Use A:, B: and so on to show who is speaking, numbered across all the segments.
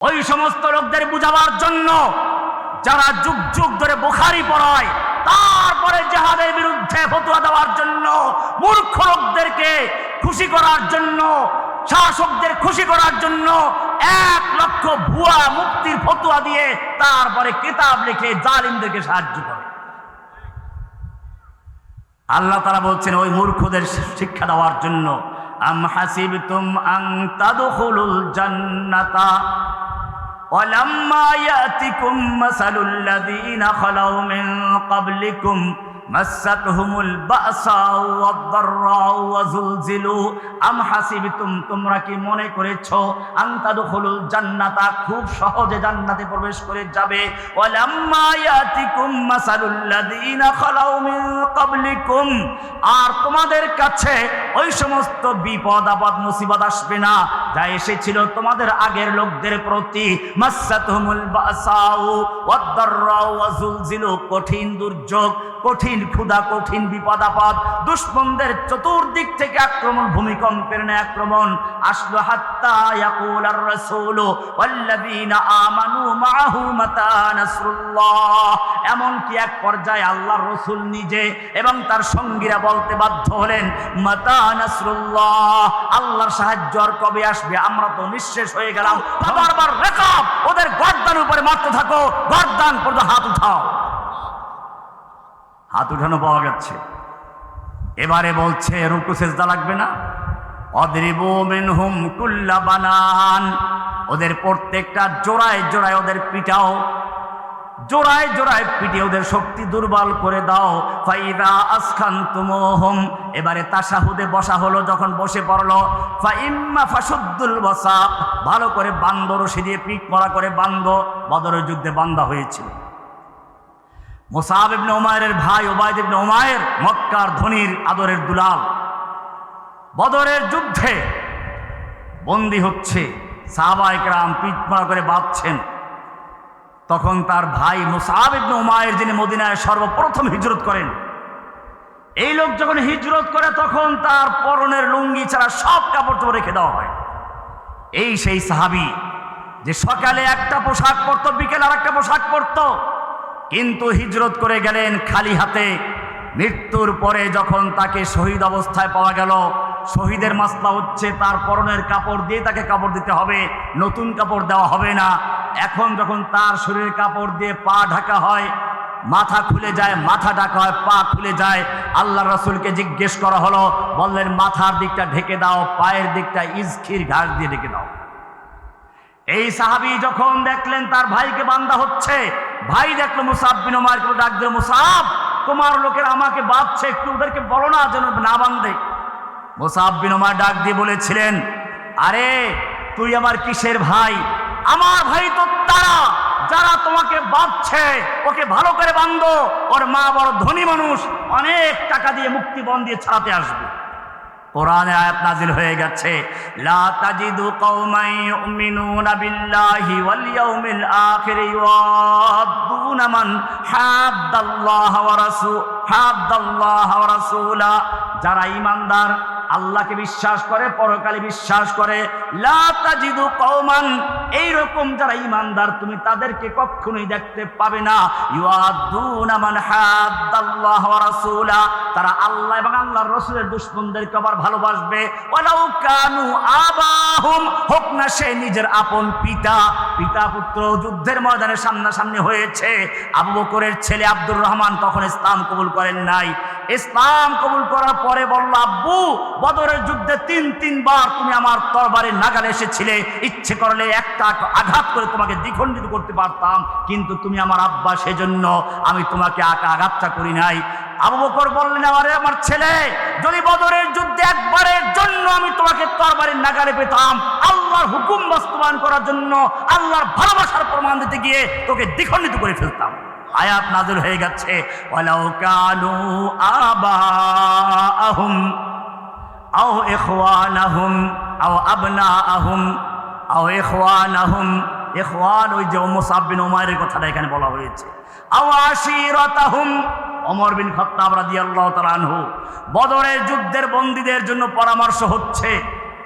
A: ওই সমস্ত লোকদের বুঝাবার জন্য যারা যুগ যুগ ধরে বুখারী পড়ায়, তারপরে জিহাদের বিরুদ্ধে ফতোয়া দেওয়ার জন্য, মূর্খ লোকদেরকে খুশি করার জন্য, শাসকদের খুশি করার জন্য 1 লক্ষ ভুয়া মুক্তির ফতোয়া দিয়ে তারপরে কিতাব লিখে জালিমদেরকে সাহায্য করে। আল্লাহ তাআলা বলছেন ওই মূর্খদের শিক্ষা দেওয়ার জন্য, আম হাসিবতুম আন তাদখুলুল জান্নাতা ওয়ালাম্মা ইয়াতিকুম মাসালুল লাযীনা খালাউ মিন ক্বাবলিকুম মাসাতহুমুল বাসাউ ওয়াদ-দাররাউ ওয়া যুলজিলু আম হাসিবতুম, তোমরা কি মনে করেছো আন তাদখুলুল জান্নাতা, খুব সহজে জান্নাতে প্রবেশ করে যাবে, ওয়ালাম্মা ইয়াতিকুম মাসালুল লাযীনা খালাউ মিন ক্বাবলিকুম, আর তোমাদের কাছে ওই সমস্ত বিপদ আপদ মুসিবত আসবে না যা এসেছিল তোমাদের আগের লোকদের প্রতি, মাসাতহুমুল বাসাউ ওয়াদ-দাররাউ ওয়া যুলজিলু, কঠিন দুর্যোগ, কঠিন ক্ষুধা, কঠিন বিপদ আপদ, দুশমনদের চতুর্দিক থেকে আক্রমণ, ভূমিকম্পের ন্যায় আক্রমণ আসলো, হাত্তা ইয়াকুলার রাসূলু ওয়াল্লাযীনা আমানু মাআহু মাতা নাসরুল্লাহ, এমনকি এক পর্যায়ে আল্লাহর রাসূল নিজে এবং তার সঙ্গীরা বলতে বাধ্য হলেন, মাতা নাসরুল্লাহ, আল্লাহর সাহায্য আর কবে আসবে, আমরা তো নিঃশেষ হয়ে গেলাম। বারবার রেকাব ওদের গর্দানের উপরে মারতে থাকো, গর্দান পর্যন্ত হাত উঠাও। হাত উঠানো পাওয়া যাচ্ছে। এবারে বলছে রুকু সেজদা লাগবে না, অদরিবু মিনহুম কুল্লা বানান, ওদের প্রত্যেকটা জোড়ায় জোড়ায় ওদের পিটাও, জোড়ায় জোড়ায় পিটিয়ে ওদের শক্তি দুর্বল করে দাও। ফাইদা আসখানতুমুহুম, এবারে তাশাহুদে বসা হলো, যখন বসে পড়লো, ফাইম্মা ফাসুদ্দুল ওয়াসাক, ভালো করে বান্ধ, রশি দিয়ে পিঠ মরা করে বান্ধ, বদরের যুদ্ধে বান্ধা হয়েছিল। মুসআব ইবনে উমাইরের ভাই উবাইদ ইবনে উমাইর, মক্কার ধনীর আদরের দুলাল, বদরের যুদ্ধে বন্দী হচ্ছে, সাহাবায়ে কেরাম পিটমারা করে বাঁধছেন। তখন তার ভাই মুসআব ইবনে উমাইর, যিনি মদিনায় সর্বপ্রথম হিজরত করেন, এই লোক যখন হিজরত করে তখন তার পরনের লুঙ্গি ছাড়া সব কাপড় চোপড় রেখে দেওয়া হয়। এই সেই সাহাবী যে সকালে একটা পোশাক পরতো, বিকেলে আর একটা পোশাক পরতো, কিন্তু হিজরত করে গেলেন খালি হাতে। মৃত্যুর পরে যখন তাকে শহীদ অবস্থায় পাওয়া গেল, শহীদের মাসলা হচ্ছে তার পরনের কাপড় দিয়ে তাকে কাপড় দিতে হবে, নতুন কাপড় দেওয়া হবে না। এখন যখন তার শরীরের কাপড় দিয়ে পা ঢাকা হয়, মাথা খুলে যায়, মাথা ঢাকা হয়, পা খুলে যায়, আল্লাহ রাসূলকে জিজ্ঞেস করা হলো, বললেন মাথার দিকটা ঢেকে দাও, পায়ের দিকটা ইজখির ঘাস দিয়ে ঢেকে দাও। এই সাহাবী যখন দেখলেন তার ভাইকে বান্ধা হচ্ছে, ভাই দেখলো মুসআব বিন উমাইরকে ডাক দিল, মুসআব, তোমার লোকের আমাকে বাঁধছে, একটু ওদেরকে বলো না যেন না বাঁধে। মুসআব বিন উমাইর ডাক দিয়ে বলেছিলেন, আরে তুই আমার কিসের ভাই? আমার ভাই তো তারা যারা তোমাকে বাঁধছে, ওকে ভালো করে বাঁধো, ওর মা বড় ধনী মানুষ, অনেক টাকা দিয়ে মুক্তিপণ দিয়ে ছাড়াতে আসবে। কোরআনে আয়াত নাজিল হয়ে গেছে, লা তাজিদু কওমান ইউমিনুনা বিল্লাহি ওয়াল ইয়াউমিল আখির ইউআদ্দুনা মান হাদ্দাল্লাহ ওয়া রাসূলা, যারা ঈমানদার, আল্লাহকে বিশ্বাস করে, পরকালে বিশ্বাস করে, লা তাজিদু কওমান, এইরকম যারা ঈমানদার তুমি তাদেরকে কখনোই দেখতে পাবে না, ইউআদ্দুনা মান হাদ্দাল্লাহ ওয়া রাসূলা, তারা আল্লাহ এবং আল্লাহর রাসূলের দুশমনদেরকে আবার ভালোবাসবে, ওয়ালাউ কানু আবাহুম, হোক না সে নিজের আপন পিতা। পিতা পুত্র যুদ্ধের ময়দানে সামনাসামনি হয়েছে। আবু বকরের ছেলে আব্দুর রহমান তখন ইসলাম কবুল করেন নাই। ইসলাম কবুল করার পরে বলল, আব্বু, বদরের যুদ্ধে 3-3বার তুমি আমার তরবারির নাগালে এসেছিলে, ইচ্ছে করলে একটা আঘাত করে তোমাকে দ্বিখণ্ডিত করতে পারতাম, কিন্তু তুমি আমার আব্বা, সেজন্য আমি তোমাকে আঘাতটা করি নাই। আবু বকর বললেন, আরে আমার ছেলে, যদি বদরের যুদ্ধে একবারের জন্য আমি তোমাকে তরবারির নাগালে পেতাম, আল্লাহর হুকুম বাস্তবায়ন করার জন্য, আল্লাহর ভালোবাসার প্রমাণ দিতে গিয়ে তোকে দ্বিখণ্ডিত করে ফেলতাম। আয়াত নাযিল হয়ে গেছে, ওয়ালাউ কানু আবাহুম আও ইখওয়ানাহুম আও আবনাআহুম আও ইখওয়ানাহুম, ইখওয়ান ওই যে মুসআব বিন উমাইরের কথাটা এখানে বলা হয়েছে, আও আশিরাতাহুম, ওমর বিন খাত্তাব রাদিয়াল্লাহু তাআলা আনহু, বদরের যুদ্ধের বন্দীদের জন্য পরামর্শ হচ্ছে,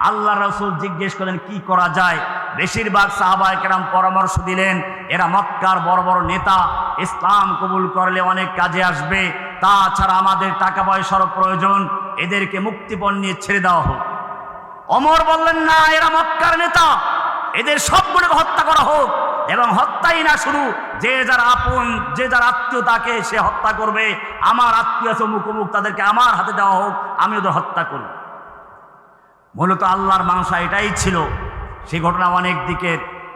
A: আল্লাহ রাসূল জিজ্ঞেস করলেন কি করা যায়। বেশিরভাগ সাহাবায়ে কেরাম পরামর্শ দিলেন, এরা মক্কার বড় বড় নেতা, ইসলাম কবুল করলে অনেক কাজে আসবে, তাছাড়া আমাদের টাকা পয়সারও প্রয়োজন, এদেরকে মুক্তিপণ নিয়ে ছেড়ে দেওয়া হোক। ওমর বললেন না, এরা মক্কার নেতা, এদের সবগুলোকে হত্যা করা হোক, এবং হত্যাই না শুধু, যে যার আপন, যে যার আত্মীয় তাকে সে হত্যা করবে, আমার আত্মীয় আছে অমুক অমুক, তাদেরকে আমার হাতে দেওয়া হোক, আমি ওদের হত্যা করব। মূলত আল্লাহর মানসা এটাই ছিল। সেই ঘটনা অনেক দিকে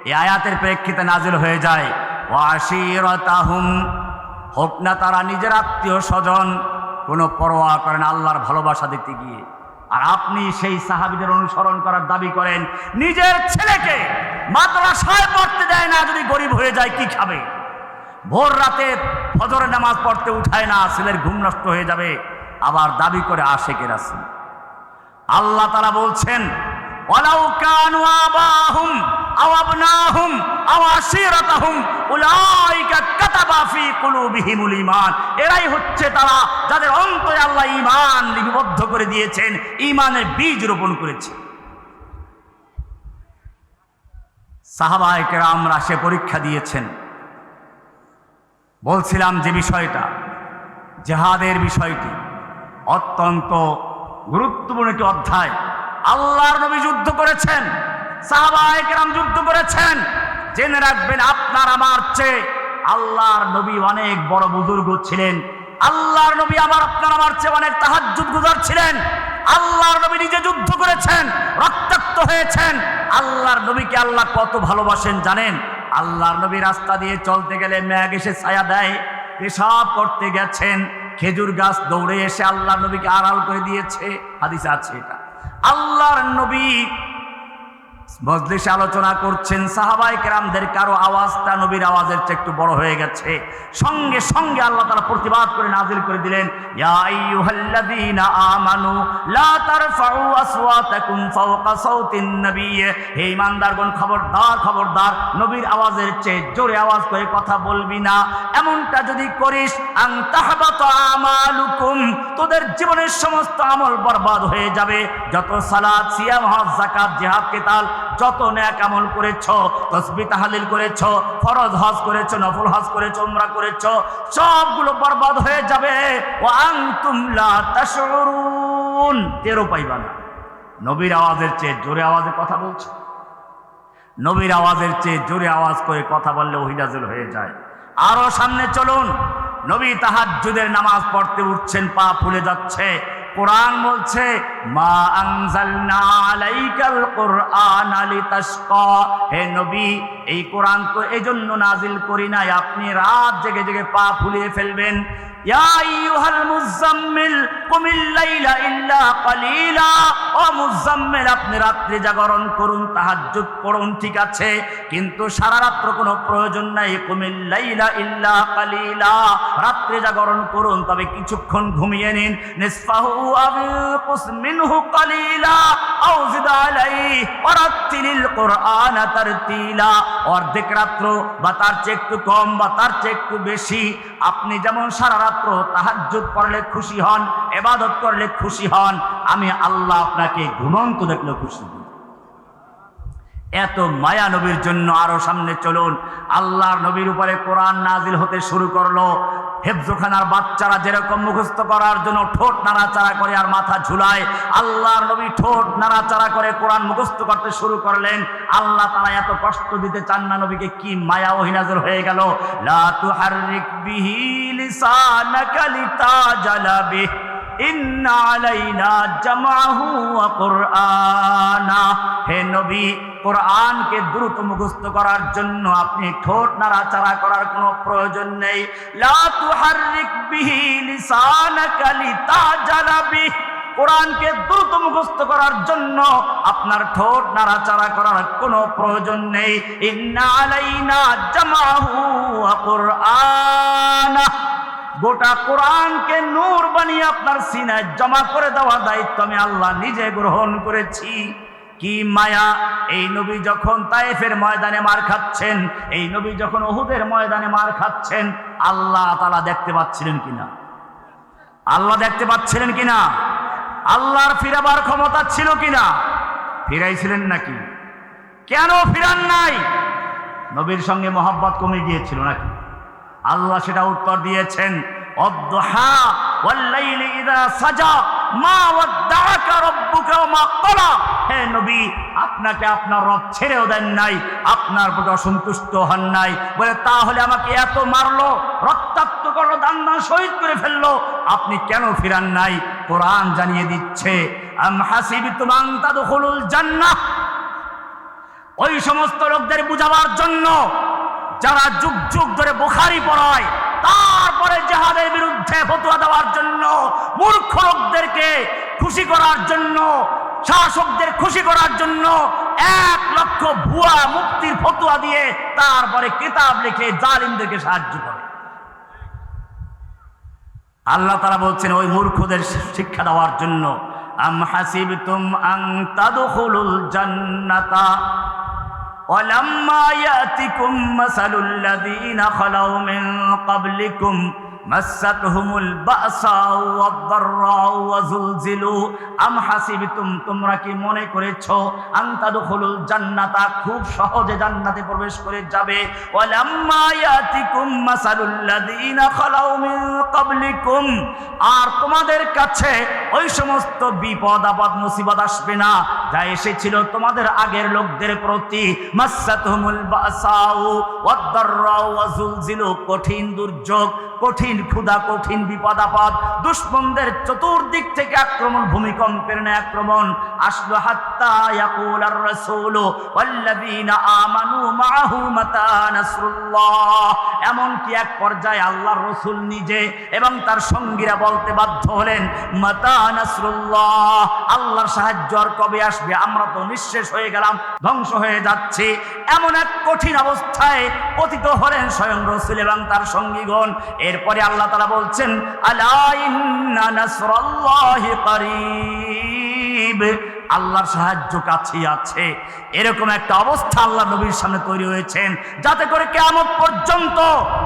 A: এই আয়াতের প্রেক্ষিতে নাজিল হয়ে যায়, ওয়াশিরাতাহুম, হোক না তারা নিজের আত্মীয় স্বজন, কোনো পরোয়া করেন আল্লাহর ভালোবাসা দিতে গিয়ে। আর আপনি সেই সাহাবীদের অনুসরণ করার দাবি করেন, নিজের ছেলেকে মাদ্রাসায় পড়তে দেয় না, যদি গরিব হয়ে যায় কি খাবে? ভোর রাতে ফজরের নামাজ পড়তে উঠায় না, ছেলের ঘুম নষ্ট হয়ে যাবে, আবার দাবি করে আশেকে রাসূল। আল্লাহ তাআলা বলছেন, ওয়ালাউ কানু আবাহুম আও আবনাহুম আও আশিরাতাহুম উলাইকা কাতাবা ফি কুলুবিহিমুল ঈমান, এরাই হচ্ছে তারা যাদের অন্তরে আল্লাহ ঈমান লিপিবদ্ধ করে দিয়েছেন, ঈমানের বীজ রোপণ করেছে। সাহাবায়ে কেরামরা সে পরীক্ষা দিয়েছেন। বলছিলাম যে বিষয়টা, জিহাদের বিষয়টি অত্যন্ত গুরুত্বপূর্ণ একটি অধ্যায়। আল্লাহর নবী যুদ্ধ করেছেন, সাহাবায়ে কেরাম যুদ্ধ করেছেন। জেনে রাখবেন, আপনার আমার চেয়ে আল্লাহর নবী অনেক বড় বুজুর্গ ছিলেন। আল্লাহর নবী আপনার আমার চেয়ে অনেক তাহাজ্জুদ গুজার ছিলেন। আল্লাহর নবী নিজে যুদ্ধ করেছেন, রক্তাক্ত হয়েছেন। আল্লাহর নবীকে আল্লাহ কত ভালোবাসেন জানেন? আল্লাহর নবী রাস্তা দিয়ে চলতে গেলে মেঘ এসে ছায়া দেয়, পেশাব করতে গেছেন, খেজুর গাছ দৌড়ে এসে আল্লাহর নবীকে আড়াল করে দিয়েছে, হাদিসে আছে এটা। আল্লাহর নবী মজলিসে আলোচনা করছেন, সাহাবায়ে কেরামদের কারো আওয়াজটা নবীর আওয়াজের চেয়ে একটু বড় হয়ে গেছে। সঙ্গে সঙ্গে আল্লাহ তাআলা প্রতিবাদ করে নাজিল করে দিলেন, ইয়া আইয়ুহাল্লাযীনা আমানু লা তারফাউ আসওয়াতাকুম ফাওকা সাওতিন নবী, হে ঈমানদারগণ খবরদার খবরদার, নবীর আওয়াজের চেয়ে জোরে আওয়াজ করে কথা বলবি না। এমনটা যদি করিস, আন তাহবাতু আমালুকুম, তোদের জীবনের সমস্ত আমল বরবাদ হয়ে যাবে। যত সালাত, সিয়াম, হজ, যাকাত, জিহাদ, কিতাল, যত নেক আমল করেছো, তাসবিহ তাহলিল করেছো, ফরজ হজ করেছো, নফল হজ করেছো, উমরা করেছো, সবগুলো বরবাদ হয়ে যাবে। ওয়া আনতুম লা তাশউরুন, টেরও পাইবা না। নবীর আওয়াজের চেয়ে জোরে আওয়াজে কথা বলছো, নবীর আওয়াজের চেয়ে জোরে আওয়াজ করে কথা বললে ওহী নাযিল হয়ে যায়। আরো সামনে চলুন, নবী তাহাজ্জুদের নামাজ পড়তে উঠছেন, পা ফুলে যাচ্ছে। কোরআন বলছে, মা আনজালনা আলাইকাল কুরআনা লিতাশকা, হে নবী এই কোরআন তো এজন্য নাজিল করি নাই আপনি রাত জেগে জেগে পা ফুলিয়ে ফেলবেন। ইয়া আইয়ুহাল মুযাম্মিল কুমিল লাইলা ইল্লা কালিলা, ও মুযাম্মিল আপনি রাত্রি জাগরণ করুন, তাহাজ্জুদ পড়ুন, ঠিক আছে, কিন্তু সারা রাত্র কোনো প্রয়োজন নাই। কুমিল লাইলা ইল্লা কালিলা, রাত্রি জাগরণ করুন, তবে কিছুক্ষণ ঘুমিয়ে নিন। নিসফাহু আও ইনকুস মিনহু কালিলা আও জিদ আলাইহি ওয়ারাত্তিলিল কুরআনা তারতিলা, অর্ধেক রাত্র বা তার চেয়ে একটু কম বা তার চেয়ে একটু বেশি। আপনি যেমন সারা রাত্র তাহাজ্জুদ পড়লে খুশি হন, ইবাদত করলে খুশি হন, আমি আল্লাহ আপনাকে ঘুমন্ত দেখলে খুশি হই। এত মায়া নবীর জন্য। আরো সামনে চলুন, আল্লাহর নবীর উপরে কোরআন নাজিল হতে শুরু করলো। হেফজখানার বাচ্চারা যেরকম মুখস্থ করার জন্য ঠোঁট নাড়াচাড়া করে আর মাথা ঝুলায়, আল্লাহর নবী ঠোঁট নাড়াচাড়া করে কোরআন মুখস্থ করতে শুরু করলেন। আল্লাহ তাআলা এত কষ্ট দিতে চান না নবীকে, কি মায়া ওহী নাযিল হয়ে গেল। লা তুহাররিক বিহি লিসানাকা লিতাজালা বিহি ইন্না আলাইনা জামাহু ওয়া কুরআনা, হে নবী কোরআনকে দ্রুত মুখস্থ করার জন্য আপনি ঠোঁট নাড়াচাড়া করার কোনো প্রয়োজন নেই। লা তুহাররিক বিহি লিসানাকা লিতাজালা বিহি, কোরআনকে দ্রুত মুখস্থ করার জন্য আপনার ঠোঁট নাড়াচাড়া করার কোনো প্রয়োজন নেই। ইন্না আলাইনা জামাহু ওয়া কুরআনা, গোটা কোরআনকে নূর বানিয়ে আপনার সিনায় জমা করে দেওয়ার দায়িত্ব আমি আল্লাহ নিজে গ্রহণ করেছি। কি মায়া! এই নবী যখন তায়েফের ময়দানে মার খাচ্ছেন, এই নবী যখন উহুদের ময়দানে মার খাচ্ছেন, আল্লাহ তাআলা দেখতে পাচ্ছিলেন কিনা? আল্লাহ দেখতে পাচ্ছিলেন কিনা? আল্লাহর ফিরাবার ক্ষমতা ছিল কিনা? ফিরাইছিলেন নাকি? কেন ফিরান নাই? নবীর সঙ্গে মহব্বত কমে গিয়েছিল নাকি? আল্লাহ সেটা উত্তর দিয়েছেন, অদ্দুহা ওয়াল্লাইলি ইযা সাজা মা ওয়াদ্দাআকা রাব্বুকা ওয়া মা ক্বালা। হে নবী, আপনাকে আপনার রব ছেড়েও দেন নাই, আপনার প্রতি অসন্তুষ্ট হন নাই। বলে তাহলে আমাকে এত মারলো, রক্তাক্ত করলো, দান শহীদ করে ফেললো, আপনি কেন ফিরান নাই? কোরআন জানিয়ে দিচ্ছে, আম হাসিবতুম আন তাদখুলুল জান্নাহ। ওই সমস্ত লোকদের বুঝাবার জন্য যারা যুগ যুগ ধরে বুখারী পড়ায়, তারপরে জিহাদের বিরুদ্ধে ফতোয়া দেওয়ার জন্য, মূর্খ লোকদেরকে খুশি করার জন্য, শাসকদের খুশি করার জন্য 1 লক্ষ ভুয়া মুক্তির ফতোয়া দিয়ে তারপরে কিতাব লিখে জালিমদেরকে সাহায্য করে। আল্লাহ তাআলা বলছেন ওই মূর্খদের শিক্ষা দেওয়ার জন্য, আম হাসিবতুম আন তাদখুলুল জান্নাতা ওয়ালাম্মা ইয়াতিকুম মাসালুল লাযীনা খালাউ মিন ক্বাবলিকুম মাসাতহুমুল বাসাউ ওয়াদ-দাররাউ ওয়া যুলজিলু। আম হাসিবতুম, তোমরা কি মনে করেছো, আন তাদখুলুল জান্নাতা, খুব সহজে জান্নাতে প্রবেশ করে যাবে। ওয়ালাম্মা ইয়াতিকুম মাসালুল লাযীনা খালাউ মিন ক্বাবলিকুম, আর তোমাদের কাছে ওই সমস্ত বিপদ আপদ মুসিবত আসবে না যা এসেছিল তোমাদের আগের লোকদের প্রতি। মাসাতহুমুল বাসাউ ওয়াদ-দাররাউ ওয়া যুলজিলু, কঠিন দুর্যোগ, কঠিন ক্ষুধা, কঠিন বিপদ আপদ, দুশমনদের চতুর্দিক থেকে আক্রমণ, ভূমিকম্পের ন্যায় আক্রমণ আসলো। হাত্তা ইয়াকুলার রাসূলু ওয়াল্লাযীনা আমানু মাআহু মাতা নাসরুল্লাহ, এমনকি এক পর্যায়ে আল্লাহর রাসূল নিজে এবং তার সঙ্গীরা বলতে বাধ্য হলেন, মাতা নাসরুল্লাহ, আল্লাহর সাহায্য আর কবে আসবে? আমরা তো নিঃশেষ হয়ে গেলাম, ধ্বংস হয়ে যাচ্ছে। এমন এক কঠিন অবস্থায় পতিত হলেন স্বয়ং রাসূল এবং তার সঙ্গীগণ। এরপরে আল্লাহ তাআলা বলছেন, আলা ইন্না নাসরাল্লাহি করিব, আল্লাহর সাহায্য কাছেই আছে। এরকম একটা অবস্থা আল্লাহ নবীর সামনে তৈরি হয়েছেন, যাতে করে কিয়ামত পর্যন্ত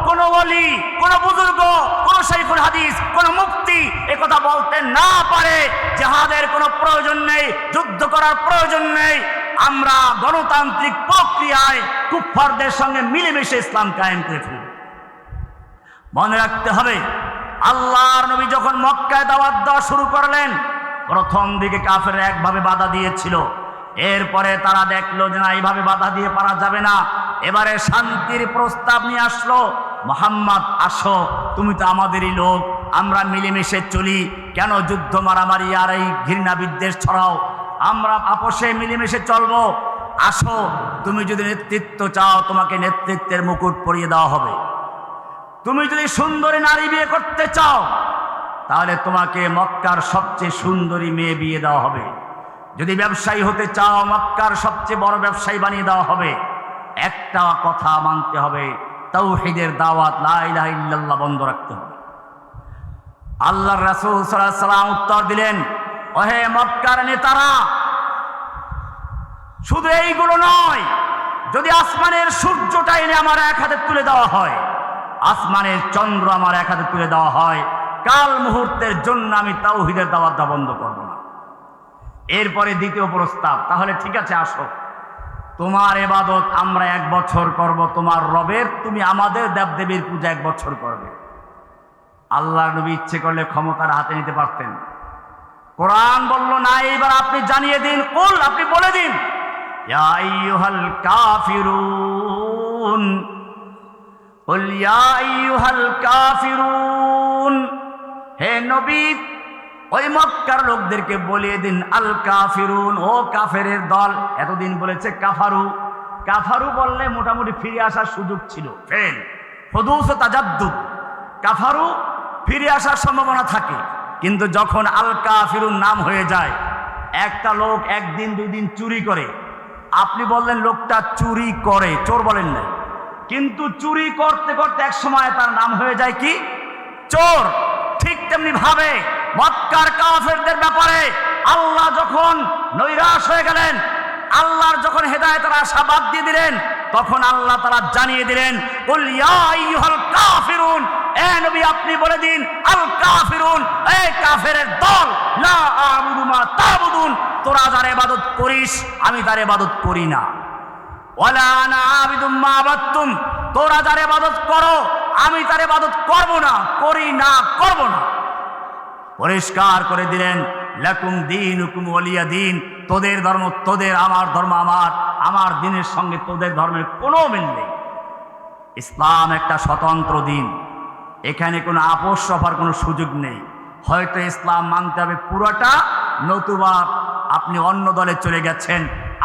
A: কোন ওলি, কোন বুজুর্গ, কোন শাইখুল হাদিস, কোন মুফতি একথা বলতে না পারে জিহাদের কোনো প্রয়োজন নেই, যুদ্ধ করার প্রয়োজন নেই, আমরা গণতান্ত্রিক প্রক্রিয়ায় কুফফারদের সঙ্গে মিলেমিশে ইসলাম কায়েম করে ফেলব। মনে রাখতে হবে, আল্লাহর নবী যখন মক্কায় দাওয়াত দেওয়া শুরু করলেন, প্রথম দিকে কাফেররা একভাবে বাধা দিয়েছিল। এরপরে তারা দেখলো যে না, এইভাবে বাধা দিয়ে পারা যাবে না। এবারে শান্তির প্রস্তাব নিয়ে আসলো, মুহাম্মদ আসো, তুমি তো আমাদেরই লোক, আমরা মিলেমিশে চলি, কেন যুদ্ধ মারামারি আর এই ঘৃণা বিদ্বেষ ছড়াও? আমরা আপোষে মিলেমিশে চলবো। আসো, তুমি যদি নেতৃত্ব চাও, তোমাকে নেতৃত্বের মুকুট পরিয়ে দেওয়া হবে। তুমি যদি সুন্দরী নারী বিয়ে করতে চাও, তাহলে তোমাকে মক্কার সবচেয়ে সুন্দরী মেয়ে বিয়ে দেওয়া হবে। যদি ব্যবসায়ী হতে চাও, মক্কার সবচেয়ে বড় ব্যবসায়ী বানিয়ে দেওয়া হবে। একটা কথা মানতে হবে, তাওহীদের দাওয়াত, লা ইলাহা ইল্লাল্লাহ বন্ধ রাখতে হবে। আল্লাহর রাসূল সাল্লাল্লাহু আলাইহি ওয়াসাল্লাম উত্তর দিলেন, ওহে মক্কার নেতারা, শুধু এইগুলো নয়, যদি আসমানের সূর্যটা এনে আমার এক হাতে তুলে দেওয়া হয়, আসমানের চন্দ্র আমার এক হাতে তুলে দেওয়া হয়, কাল মুহূর্তের জন্য আমি তাওহীদের দাওয়াতটা বন্ধ করব না। এরপরে দ্বিতীয় প্রস্তাব, তাহলে ঠিক আছে, আসো, তোমার ইবাদত আমরা 1 বছর করব তোমার রবের, তুমি আমাদের দেবদেবীর পূজা 1 বছর করবে। আল্লাহর নবী ইচ্ছে করলে ক্ষমতার হাতে নিতে পারতেন। কোরআন বলল না, এইবার আপনি জানিয়ে দিন, কুল, আপনি বলে দিন, ইয়া আইয়ুহাল কাফিরুন, কুল ইয়া আইয়ুহাল কাফিরুন, হে নবী ওই মক্কার লোকদেরকে বলিয়ে দিন, আল কাফিরুন, ও কাফেরের দল। এতদিন বলেছে কাফারু, কাফারু বললে মোটামুটি ফিরে আসার সুযোগ ছিল, ফেল, হুদুস ও তাজাদ্দুদ, কাফারু ফিরে আসার সম্ভাবনা থাকে। কিন্তু যখন আল কাফিরুন নাম হয়ে যায়, একটা লোক 1 দিন 2 দিন চুরি করে, আপনি বললেন লোকটা চুরি করে, চোর বলেন না, কিন্তু চুরি করতে করতে এক সময় তার নাম হয়ে যায় কি? চোর। ঠিক তেমনি ভাবে মক্কার কাফেরদের ব্যাপারে আল্লাহ যখন নৈরাশ হয়ে গেলেন, আল্লাহর যখন হেদায়েতের আশা বাদ দিয়ে দিলেন, তখন আল্লাহ তাআলা জানিয়ে দিলেন, কুল ইয়া আইয়ুহাল কাফিরুন, এ নবী আপনি বলে দিন, আল কাফিরুন, এই কাফেরের দল, লা আ'বুদু মা তা'বুদুন, তোরা যার ইবাদত করিস আমি তার ইবাদত করি না। ওয়ালা আনা আবিদুম মা আবাদতুম, তোরা যার ইবাদত করো আমি তার ইবাদত করব না, করি না, করব না। পরিষ্কার করে দিলেন লাকুম দীনুকুম ওয়ালিয়া দীন, তোদের ধর্ম তোদের, আমার ধর্ম আমার, আমার দিনের সঙ্গে তোদের ধর্মের কোনো মিল নেই। ইসলাম একটা স্বতন্ত্র দিন, এখানে কোনো আপোষ সফার কোনো সুযোগ নেই। হয়তো ইসলাম মানতে হবে পুরোটা, নতুবা আপনি অন্য দলে চলে গেছেন।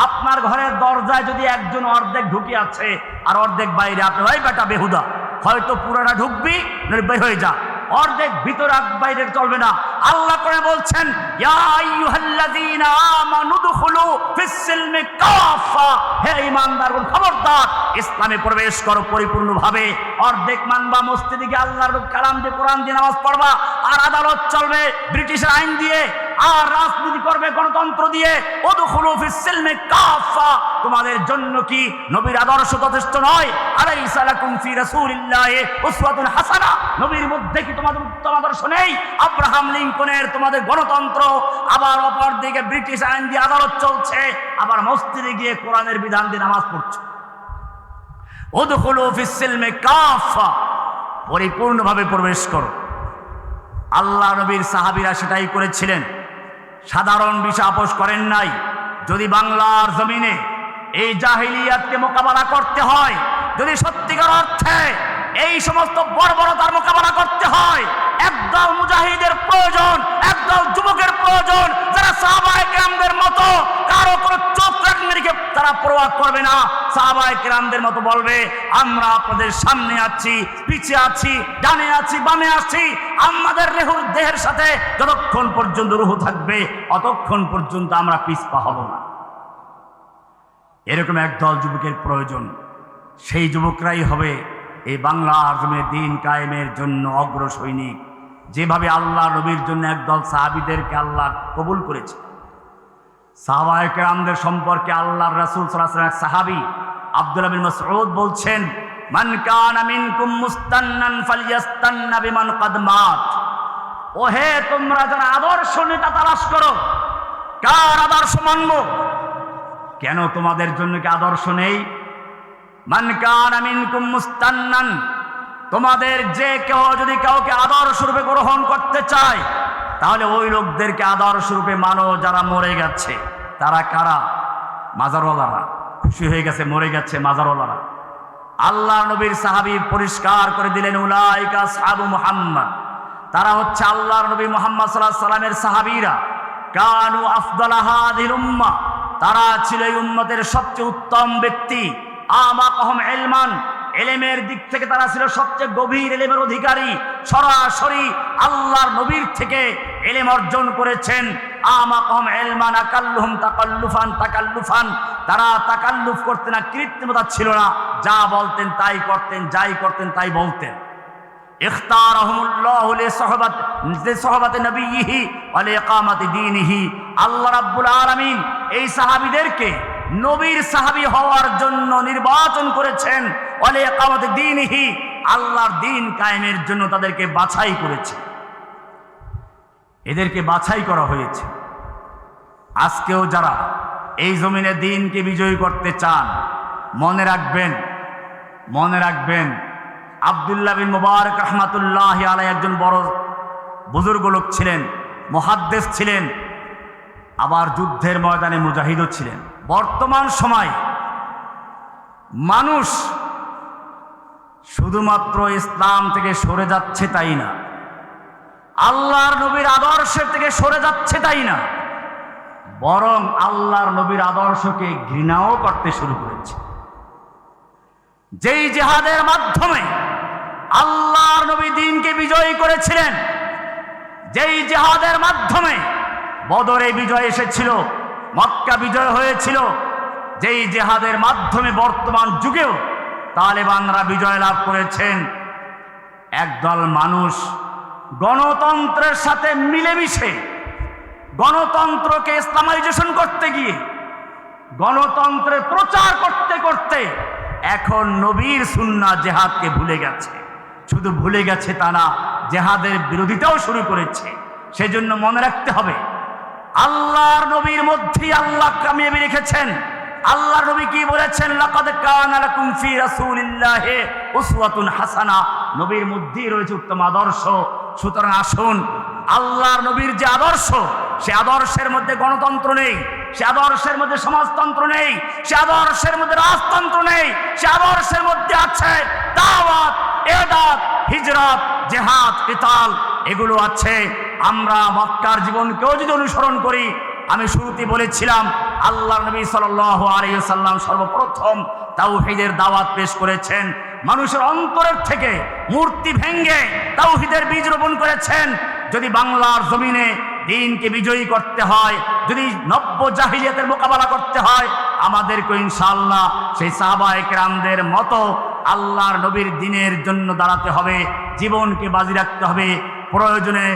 A: আপনার ঘরের দরজায় যদি একজন অর্ধেক ঢুকে আছে আর অর্ধেক বাইরে, আপনি হয় বেটা বেহুদা, হয়তো পুরোটা ঢুকবি নইলে বের হয়ে যা, অর্ধেক ভিতরে বাইরে চলবে না। আল্লাহ করে বলছেন ইয়া আইয়ুহাল্লাযীনা আমানু দুখুলু ফিস-সিলমি কাফা, হে ঈমানদারগণ খবরদার ইসলামে প্রবেশ করো পরিপূর্ণভাবে। অর্ধেক মানবা, মসজিদে গিয়ে আল্লাহর কালাম দিয়ে কোরআন দিয়ে নামাজ পড়বা, আর আদালত চলবে ব্রিটিশের আইন দিয়ে, আর রাজনীতি করবে গণতন্ত্র দিয়ে। উদখুলু ফিস-সিলমি কাফা, তোমাদের জন্য কি নবীর আদর্শ যথেষ্ট নয়? আলাইসা লাকুম ফি রাসূলিল্লাহি উসওয়াতুন হাসানাহ, নবীর মধ্যে কি তোমাদের উত্তম আদর্শ নেই? আব্রাহাম লিঙ্কনের তোমাদের গণতন্ত্র, আবার অপর দিকে ব্রিটিশ আইন দিয়ে আদালত চলছে, আবার মসজিদে গিয়ে কোরআনের বিধান দিয়ে নামাজ পড়ছো। উদখুলু ফিস-সিলমি কাফা, পরিপূর্ণভাবে প্রবেশ করো। আল্লাহ নবীর সাহাবীরা সেটাই করেছিলেন, সাধারণ বিষয় আপোষ করেন নাই। যদি বাংলার জমিনে এই জাহিলিয়াতকে মোকাবেলা করতে হয়, যদি সত্যিকার অর্থে এই সমস্ত বর্বরতার মোকাবেলা করতে হয়, একদল মুজাহিদের প্রয়োজন, একদল যুবকের প্রয়োজন, যারা সাহাবায়ে কেরামদের মতো কারো কোনো চোখ রেখে তারা পরোয়া করবে না। সাহাবায়ে কেরামদের মতো বলবে আমরা আপনাদের সামনে আছি, পিছিয়ে আছি, ডানে আছি, বামে আছি, আমাদের রেহুর দেহের সাথে যতক্ষণ পর্যন্ত রূহ থাকবে অতক্ষণ পর্যন্ত আমরা পিছপা হব না। এরকম একদল যুবকের প্রয়োজন। সেই যুবকরাই হবে এই বাংলার জমিনে দ্বীন কায়েমের জন্য অগ্র সৈনিক। যেভাবে আল্লাহ নবীর জন্য একদল সাহাবীদেরকে আল্লাহ কবুল করেছে। সাহাবায়ে কেরামদের সম্পর্কে আল্লাহর রাসূল সাল্লাল্লাহু আলাইহি ওয়াসাল্লাম সাহাবী আব্দুল্লাহ বিন মাসউদ বলছেন মান কানা মিনকুম মুস্তান্নান ফালইয়াস্তান্না বিমান কাদ মাত, ওহে তোমরা যারা আদর্শ নেতা তালাশ করো, কার আদর্শ মানব? কেন তোমাদের জন্য কি আদর্শ নেই? মান কানা মিনকুম মুস্তান্নান, তোমাদের যে কেউ যদি কাউকে আদর্শ রূপে গ্রহণ করতে চায় তাহলে ওই লোকদেরকে আদর্শ রূপে মানো যারা মরে গেছে। তারা কারা? মাজারওয়ালারা। খুশি হয়ে গেছে, মরে গেছে মাজারওয়ালারা। আল্লাহ নবীর সাহাবী পরিষ্কার করে দিলেন উলাইকা আসহাবু মুহাম্মদ, তারা হচ্ছে আল্লাহর নবী মুহাম্মদ সাল্লাল্লাহু আলাইহি ওয়াসাল্লামের সাহাবীরা। কানু আফদালা হাযিহিল উম্মাহ, তারা ছিল এই উম্মতের সবচেয়ে উত্তম ব্যক্তি। আমাকাহুম ইলমান, এলেমের দিক থেকে তারা ছিল সবচেয়ে গভীর এলেমের অধিকারী। সরাসরি আল্লাহর নবীর থেকে এলেম অর্জন করেছেন। আমাকাহুম ইলমান আকাল্লুহুম তাকাল্লুফান, তারা তাকাল্লুফ করতেন না, কৃত্রিমতা ছিল না, যা বলতেন তাই করতেন, যাই করতেন তাই বলতেন। ইখতারাহুমুল্লাহু লিসহবাতি নবিয়িহি ওয়া লিইকামাতি দীনিহি, আল্লাহ রাব্বুল আলামিন এই সাহাবীদেরকে নবীর সাহাবী হওয়ার জন্য নির্বাচন করেছেন। ওয়া লিইকামাতি দীনিহি, আল্লাহর দ্বীন কায়েমের জন্য তাদেরকে বাছাই করেছে, এদেরকে বাছাই করা হয়েছে। আজকেও যারা এই জমিনে দ্বীনকে বিজয়ী করতে চান, মনে রাখবেন আব্দুল্লাহ বিন মুবারক রাহমাতুল্লাহি আলাইহি একজন বড় বুজুর্গ লোক ছিলেন, মুহাদ্দিস ছিলেন, আবার যুদ্ধের ময়দানে মুজাহিদও ছিলেন। বর্তমান সময় মানুষ শুধুমাত্র ইসলাম থেকে সরে যাচ্ছে তাই না, আল্লাহর নবীর আদর্শের থেকে সরে যাচ্ছে তাই না, বরং আল্লাহর নবীর আদর্শকে ঘৃণাও করতে শুরু করেছে। যেই জিহাদের মাধ্যমে আল্লাহর নবী দ্বীনকে বিজয়ী করেছিলেন, যেই জিহাদের মাধ্যমে বদরে বিজয় এসেছিল, মক্কা বিজয় হয়েছিল, যেই জিহাদের মাধ্যমে বর্তমান যুগেও তালেবানরা বিজয় লাভ করেছেন, একদল মানুষ গণতন্ত্রের সাথে মিলেমিশে গণতন্ত্রকে ইসলামাইজেশন করতে গিয়ে, গণতন্ত্রের প্রচার করতে করতে এখন নবীর সুন্নাহ জিহাদকে ভুলে গেছে। শুধু ভুলে গেছে তা না, জিহাদের বিরোধিতাও শুরু করেছে। সেজন্য মনে রাখতে হবে আল্লাহর নবীর মধ্যেই আল্লাহ কামিয়াবি রেখেছেন। আল্লাহর নবী কি বলেছেন? লাকাদ কানা লাকুম ফি রাসূলিল্লাহি উসওয়াতুন হাসানা। নবীর মধ্যেই রয়েছে উত্তম আদর্শ। সুতরাং আসুন, আল্লাহর নবীর যে আদর্শ, সে আদর্শের মধ্যে গণতন্ত্র নেই, সে আদর্শের মধ্যে সমাজতন্ত্র নেই, সে আদর্শের মধ্যে রাজতন্ত্র নেই, সে আদর্শের মধ্যে আছে দাওয়াত, ইবাদত, হিজরত, জিহাদ, কিতাল, এগুলো আছে। আমরা মক্কার জীবনকেও যদি অনুসরণ করি, আমি শুরুতে বলেছিলাম আল্লাহর নবী সাল্লাল্লাহু আলাইহি ওয়াসাল্লাম সর্বপ্রথম তাওহীদের দাওয়াত পেশ করেছেন। মানুষের অন্তরের থেকে মূর্তি ভেঙ্গে তাওহীদের বীজ রোপণ করেছেন। যদি বাংলার জমিনে দ্বীনকে বিজয়ী করতে হয়, যদি নব্য জাহিলিয়াতের মোকাবেলা করতে হয়, আমাদেরকে ইনশাআল্লাহ সেই সাহাবায়ে কেরামদের মতো আল্লাহর নবীর দ্বীনের জন্য দাঁড়াতে হবে, জীবনকে বাজি রাখতে হবে, প্রয়োজনে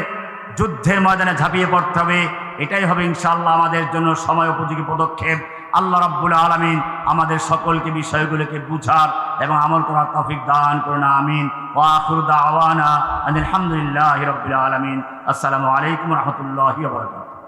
A: যুদ্ধের ময়দানে ঝাঁপিয়ে পড়তে হবে। এটাই হবে ইনশাআল্লাহ আমাদের জন্য সময় উপযোগী পদক্ষেপ। আল্লাহ রাব্বুল আলামিন আমাদের সকলকে বিষয়গুলোকে বুঝার এবং আমল করার তৌফিক দান করুন, আমিন। ওয়া আখিরু দাওয়ানা আলহামদুলিল্লাহি রাব্বিল আলামিন। আসসালামু আলাইকুম ওয়া রাহমাতুল্লাহি ওয়া বারাকাতুহু।